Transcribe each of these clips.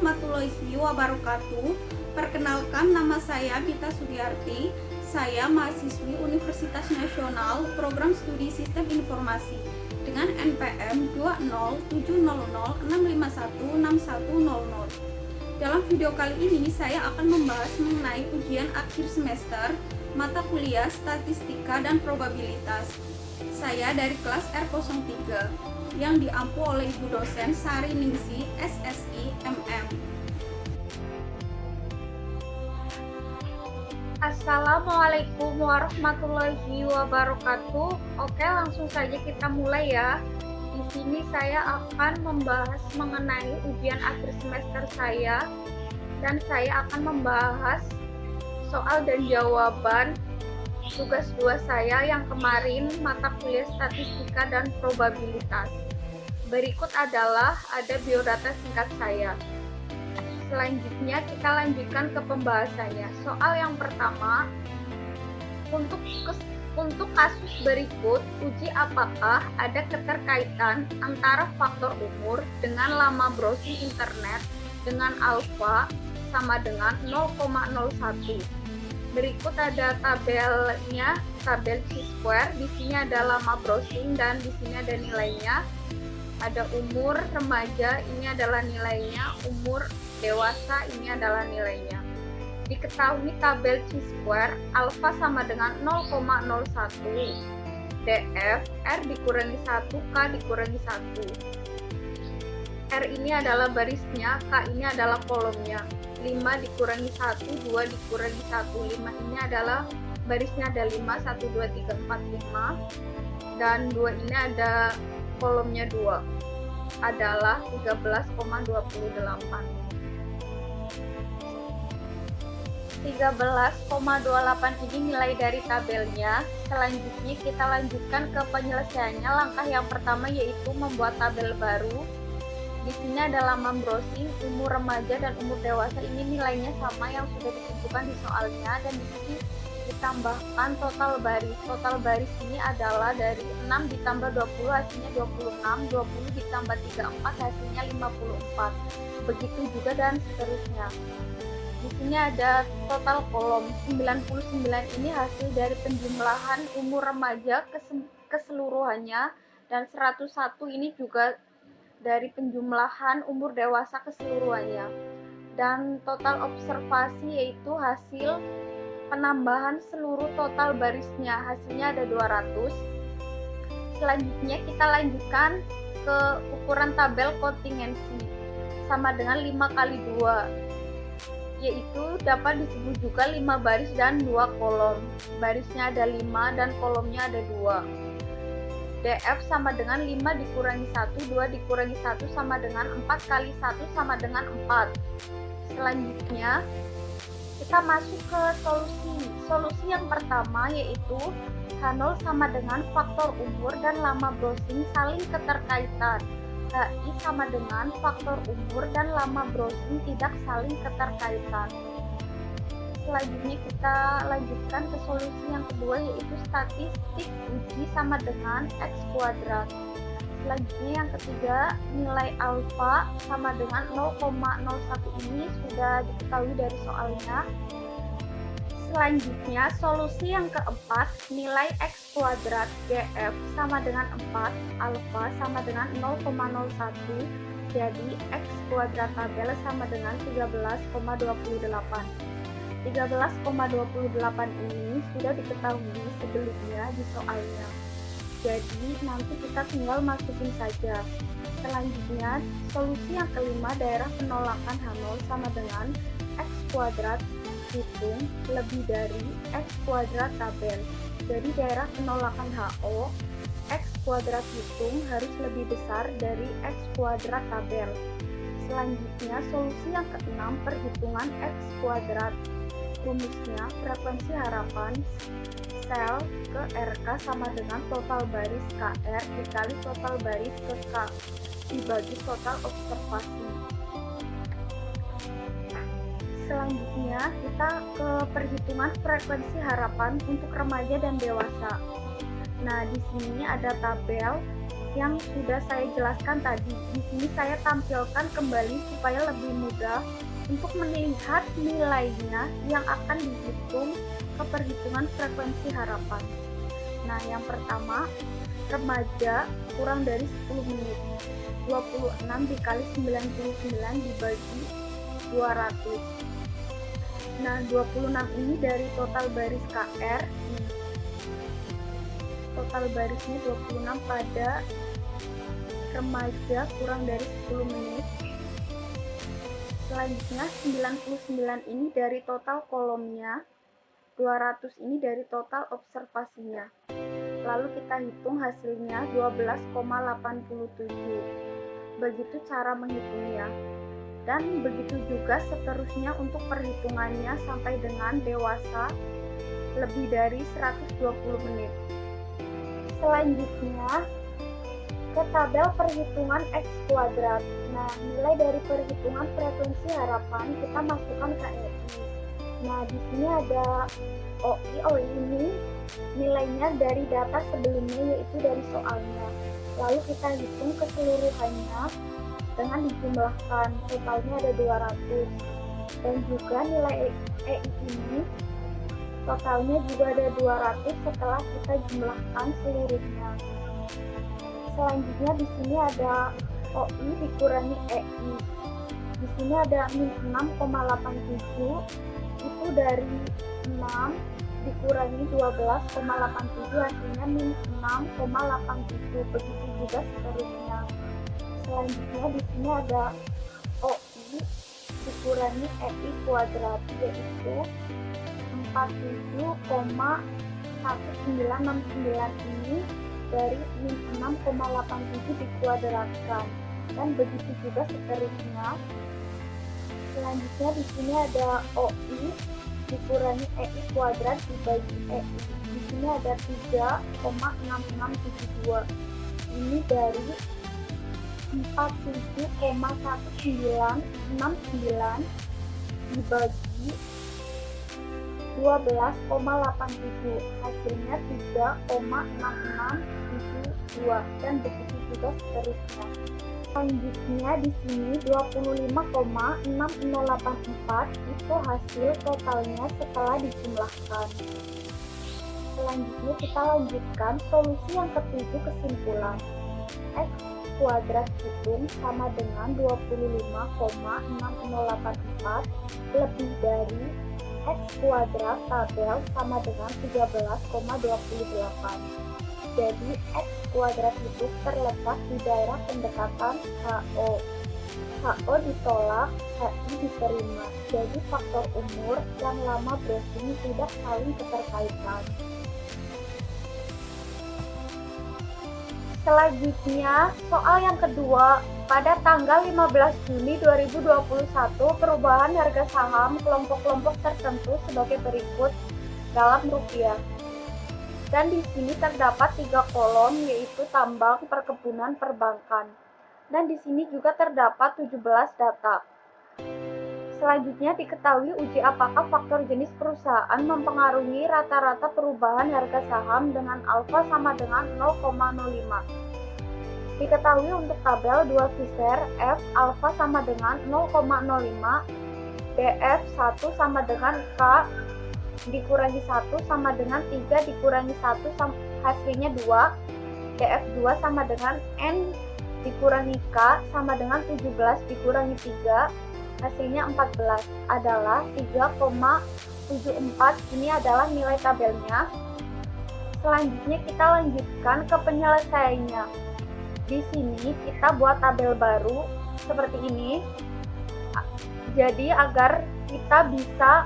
warahmatullahi wabarakatuh. Perkenalkan, nama saya Bita Sudiarti. Saya mahasiswi Universitas Nasional Program Studi Sistem Informasi dengan NPM 20700651610. Dalam video kali ini saya akan membahas mengenai ujian akhir semester mata kuliah Statistika dan Probabilitas. Saya dari kelas R03 yang diampu oleh Ibu dosen Sari Ningsi, SSI, MM. Assalamualaikum warahmatullahi wabarakatuh. Oke, langsung saja kita mulai ya. Di sini saya akan membahas mengenai ujian akhir semester saya, dan saya akan membahas soal dan jawaban tugas 2 saya yang kemarin mata kuliah Statistika dan Probabilitas. Berikut adalah ada biodata singkat saya. Selanjutnya kita lanjutkan ke pembahasannya. Soal yang pertama, untuk kasus berikut, uji apakah ada keterkaitan antara faktor umur dengan lama browsing internet dengan alfa sama dengan 0,01. Berikut ada tabelnya, tabel chi-square. Di sini ada lama browsing dan di sini ada nilainya. Ada umur remaja, ini adalah nilainya. Umur dewasa, ini adalah nilainya. Diketahui tabel chi-square, alfa sama dengan 0,01, df, r dikurangi 1, k dikurangi 1. R ini adalah barisnya, K ini adalah kolomnya. 5 dikurangi 1, 2 dikurangi 1. 5 ini adalah barisnya, ada 5, 1, 2, 3, 4, 5. Dan 2 ini ada kolomnya 2. Adalah 13,28. 13,28 ini nilai dari tabelnya. Selanjutnya kita lanjutkan ke penyelesaiannya. Langkah yang pertama yaitu membuat tabel baru. Di sini ada lama browsing, umur remaja dan umur dewasa. Ini nilainya sama yang sudah ditentukan di soalnya, dan di sini ditambahkan total baris. Total baris ini adalah dari 6 ditambah 20 hasilnya 26, 20 ditambah 34 hasilnya 54. Begitu juga dan seterusnya. Di sini ada total kolom 99, ini hasil dari penjumlahan umur remaja keseluruhannya, dan 101 ini juga dari penjumlahan umur dewasa keseluruhannya. Dan total observasi yaitu hasil penambahan seluruh total barisnya, hasilnya ada 200. Selanjutnya kita lanjutkan ke ukuran tabel kontingensi sama dengan 5 kali 2, yaitu dapat disebut juga 5 baris dan 2 kolom. Barisnya ada 5 dan kolomnya ada 2. DF sama dengan 5 dikurangi 1, 2 dikurangi 1 sama dengan 4 kali 1 sama dengan 4. Selanjutnya kita masuk ke solusi. Solusi yang pertama yaitu H0 sama dengan faktor umur dan lama browsing saling keterkaitan. HI sama dengan faktor umur dan lama browsing tidak saling keterkaitan. Selanjutnya kita lanjutkan ke solusi yang kedua yaitu statistik uji sama dengan X kuadrat. Selanjutnya yang ketiga, nilai alfa sama dengan 0,01, ini sudah diketahui dari soalnya. Selanjutnya solusi yang keempat, nilai X kuadrat GF sama dengan 4, alfa sama dengan 0,01. Jadi X kuadrat tabel sama dengan 13,28. 13,28 ini sudah diketahui sebelumnya di soalnya. Jadi nanti kita tinggal masukin saja. Selanjutnya solusi yang kelima, daerah penolakan H0 sama dengan X kuadrat hitung lebih dari X kuadrat tabel. Jadi daerah penolakan HO X kuadrat hitung harus lebih besar dari X kuadrat tabel. Selanjutnya solusi yang keenam, perhitungan X kuadrat. Rumusnya frekuensi harapan sel ke RK sama dengan total baris KR dikali total baris ke K dibagi total observasi. Selanjutnya kita ke perhitungan frekuensi harapan untuk remaja dan dewasa. Nah, di sini ada tabel yang sudah saya jelaskan tadi. Di sini saya tampilkan kembali supaya lebih mudah untuk melihat nilainya yang akan dihitung ke perhitungan frekuensi harapan. Nah, yang pertama, remaja kurang dari 10 menit. 26 dikali 99 dibagi 200. Nah, 26 ini dari total baris KR. Total barisnya 26 pada remaja kurang dari 10 menit. Selanjutnya 99 ini dari total kolomnya, 200 ini dari total observasinya. Lalu kita hitung hasilnya 12,87. Begitu cara menghitungnya. Dan begitu juga seterusnya untuk perhitungannya sampai dengan dewasa lebih dari 120 menit. Selanjutnya ke tabel perhitungan X kuadrat. Nah, nilai dari perhitungan frekuensi harapan kita masukkan ke EI. Nah, di sini ada OI ini nilainya dari data sebelumnya, yaitu dari soalnya. Lalu kita hitung keseluruhannya dengan dijumlahkan, totalnya ada 200. Dan juga nilai EI ini totalnya juga ada 200 setelah kita jumlahkan seluruhnya. Selanjutnya di sini ada OI dikurangi EI. Di sini ada min 6,87, itu dari 6 dikurangi 12,87 hasilnya min 6,87. Begitu juga seterusnya. Selanjutnya di sini ada OI dikurangi EI kuadrat, yaitu 47,1969 ini dari min 6,87 dikuadratkan, dan begitu juga seterusnya. Selanjutnya di sini ada OI dikurangi EI kuadrat dibagi EI. Di sini ada 3,6672. Ini dari 47,1969 dibagi 12,87, hasilnya 3,6672, dan begitu juga seterusnya. Selanjutnya di sini 25,6084 itu hasil totalnya setelah dijumlahkan. Selanjutnya kita lanjutkan solusi yang ketujuh, kesimpulan. X kuadrat hitung sama dengan 25,6084 lebih dari X kuadrat tabel sama dengan 13,28. Jadi X kuadrat itu terletak di daerah pendekatan HO. HO ditolak, HI diterima. Jadi faktor umur dan lama browsing tidak saling keterkaitan. Selanjutnya, soal yang kedua, pada tanggal 15 Juni 2021, perubahan harga saham kelompok-kelompok tertentu sebagai berikut dalam rupiah. Dan di sini terdapat 3 kolom, yaitu tambang, perkebunan, perbankan. Dan di sini juga terdapat 17 data. Selanjutnya diketahui uji apakah faktor jenis perusahaan mempengaruhi rata-rata perubahan harga saham dengan alfa sama dengan 0,05. Diketahui untuk tabel 2 Fisher, F alfa sama dengan 0,05, DF 1 sama dengan K dikurangi 1 sama dengan 3 dikurangi 1 hasilnya 2, DF 2 sama dengan N dikurangi K sama dengan 17 dikurangi 3, hasilnya 14 adalah 3,74. Ini adalah nilai tabelnya. Selanjutnya kita lanjutkan ke penyelesaiannya. Di sini kita buat tabel baru seperti ini. Jadi agar kita bisa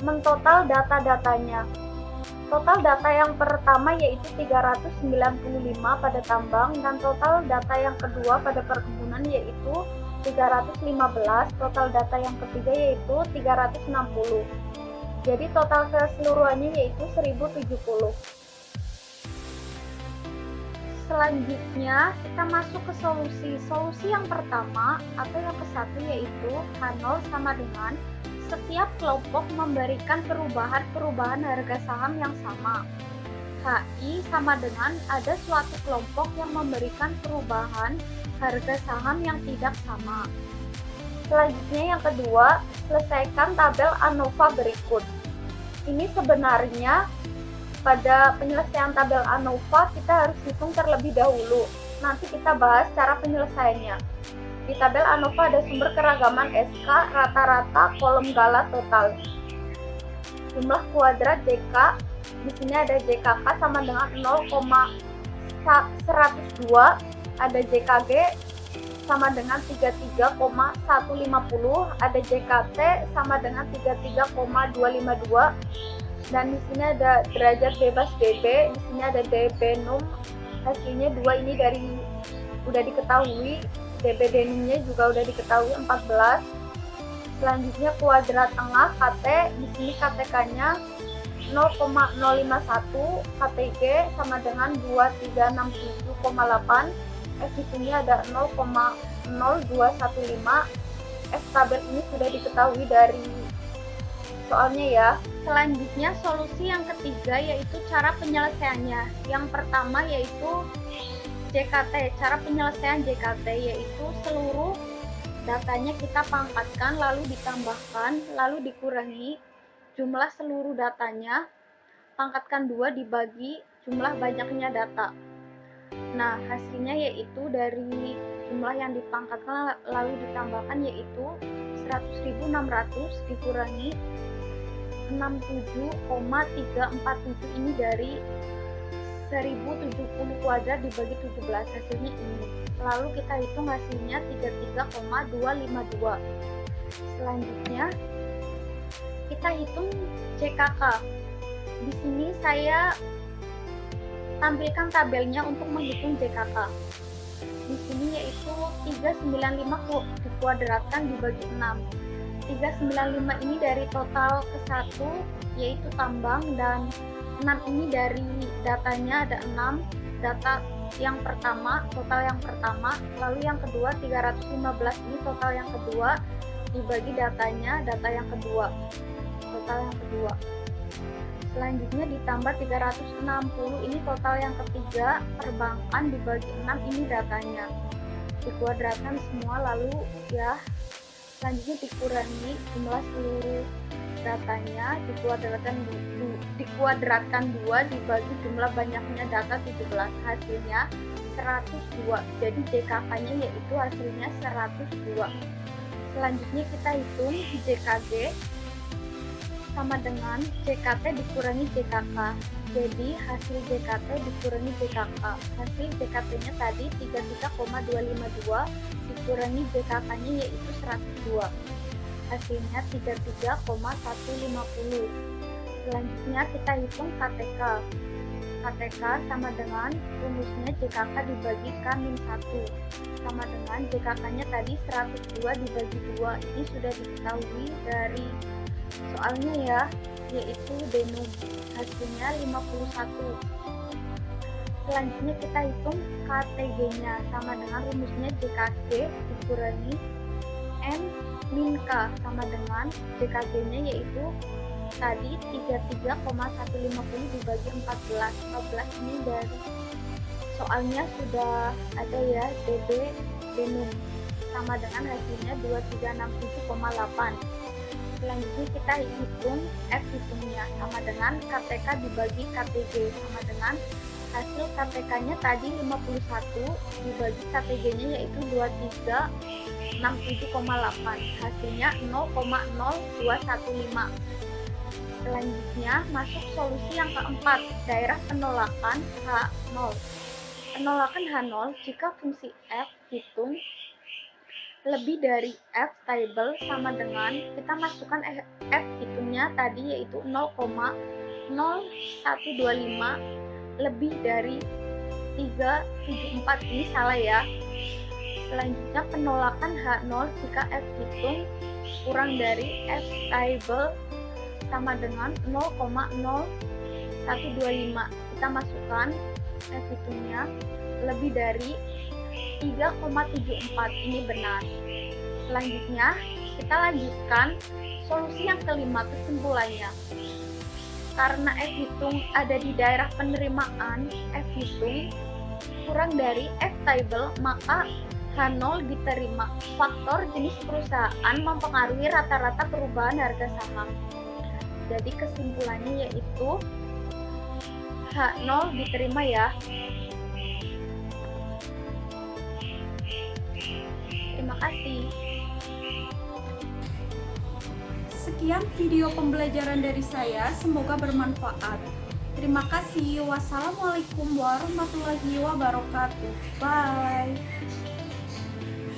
mentotal data-datanya. Total data yang pertama yaitu 395 pada tambang, dan total data yang kedua pada perkebunan yaitu 315, total data yang ketiga yaitu 360. Jadi total keseluruhannya yaitu 1070. Selanjutnya kita masuk ke solusi. Solusi yang pertama atau yang ke-1 yaitu H0 sama dengan setiap kelompok memberikan perubahan harga saham yang sama. KI sama dengan ada suatu kelompok yang memberikan perubahan harga saham yang tidak sama. Selanjutnya yang kedua, selesaikan tabel ANOVA berikut. Ini sebenarnya pada penyelesaian tabel ANOVA kita harus hitung terlebih dahulu. Nanti kita bahas cara penyelesaiannya. Di tabel ANOVA ada sumber keragaman SK, rata-rata, kolom gala, total. Jumlah kuadrat JK, di sini ada JKK sama dengan 0,102, ada JKG sama dengan 33,150, ada JKT sama dengan 33,252, dan di sini ada derajat bebas DB, di sini ada DB num, hasilnya 2 ini udah diketahui, DB denumnya juga udah diketahui 14. Selanjutnya kuadrat tengah KT, di sini KTK-nya 0,051, KTG sama dengan 2367,8, F-nya ada 0,0215. F tabel ini sudah diketahui dari soalnya ya. Selanjutnya solusi yang ketiga yaitu cara penyelesaiannya. Yang pertama yaitu JKT. Cara penyelesaian JKT yaitu seluruh datanya kita pangkatkan, lalu ditambahkan, lalu dikurangi jumlah seluruh datanya, pangkatkan 2 dibagi jumlah banyaknya data. Nah, hasilnya yaitu dari jumlah yang dipangkatkan lalu ditambahkan yaitu 100.600 dikurangi 67,347, ini dari 1070 kuadrat dibagi 17, hasilnya ini. Lalu kita hitung hasilnya 33,252. Selanjutnya kita hitung JKK. Di sini saya tampilkan tabelnya untuk menghitung JKK. Di sini yaitu 395 dikuadratkan dibagi 6. 395 ini dari total ke 1 yaitu tambang, dan 6 ini dari datanya ada 6 data yang pertama, total yang pertama, lalu yang kedua 315 ini total yang kedua dibagi datanya, data yang kedua, total yang kedua. Selanjutnya ditambah 360 ini total yang ketiga, perbankan dibagi 6 ini datanya, dikuadratkan semua, lalu ya selanjutnya dikurangi jumlah seluruh datanya, dikuadratkan 2 dibagi jumlah banyaknya data 17, hasilnya 102. Jadi JKK-nya yaitu hasilnya 102. Selanjutnya kita hitung JKG sama dengan JKT dikurangi JKK. Jadi hasil JKT dikurangi JKK. Hasil JKT-nya tadi 33,252 dikurangi JKK-nya yaitu 102. Hasilnya 33,150. Selanjutnya kita hitung KTK. KTK sama dengan rumusnya JKK dibagi K-1 sama dengan JKK-nya tadi 102 dibagi 2. Ini sudah diketahui dari soalnya ya, yaitu denum, hasilnya 51. Selanjutnya kita hitung KTG-nya sama dengan rumusnya JKG dikurangi M-K sama dengan JKG-nya yaitu tadi 33,150 dibagi 14. 14 ini dari soalnya sudah ada ya, DB denum sama dengan hasilnya 2367,8. Selanjutnya kita hitung F hitungnya sama dengan KTK dibagi KTG sama dengan hasil KTK-nya tadi 51 dibagi KTG-nya yaitu 2367,8, hasilnya 0,0215. Selanjutnya masuk solusi yang keempat, daerah penolakan H0. Penolakan H0 jika fungsi F hitung lebih dari F table sama dengan kita masukkan F hitungnya tadi yaitu 0,0125 lebih dari 374, ini salah ya. Selanjutnya penolakan H0 jika F hitung kurang dari F table sama dengan 0,0125. Kita masukkan F hitungnya lebih dari 3,74, ini benar. Selanjutnya kita lanjutkan solusi yang kelima, kesimpulannya. Karena F hitung ada di daerah penerimaan F hitung kurang dari F table, maka H0 diterima. Faktor jenis perusahaan mempengaruhi rata-rata perubahan harga saham. Jadi kesimpulannya yaitu H0 diterima ya. Terima kasih. Sekian video pembelajaran dari saya, semoga bermanfaat. Terima kasih. Wassalamualaikum warahmatullahi wabarakatuh. Bye.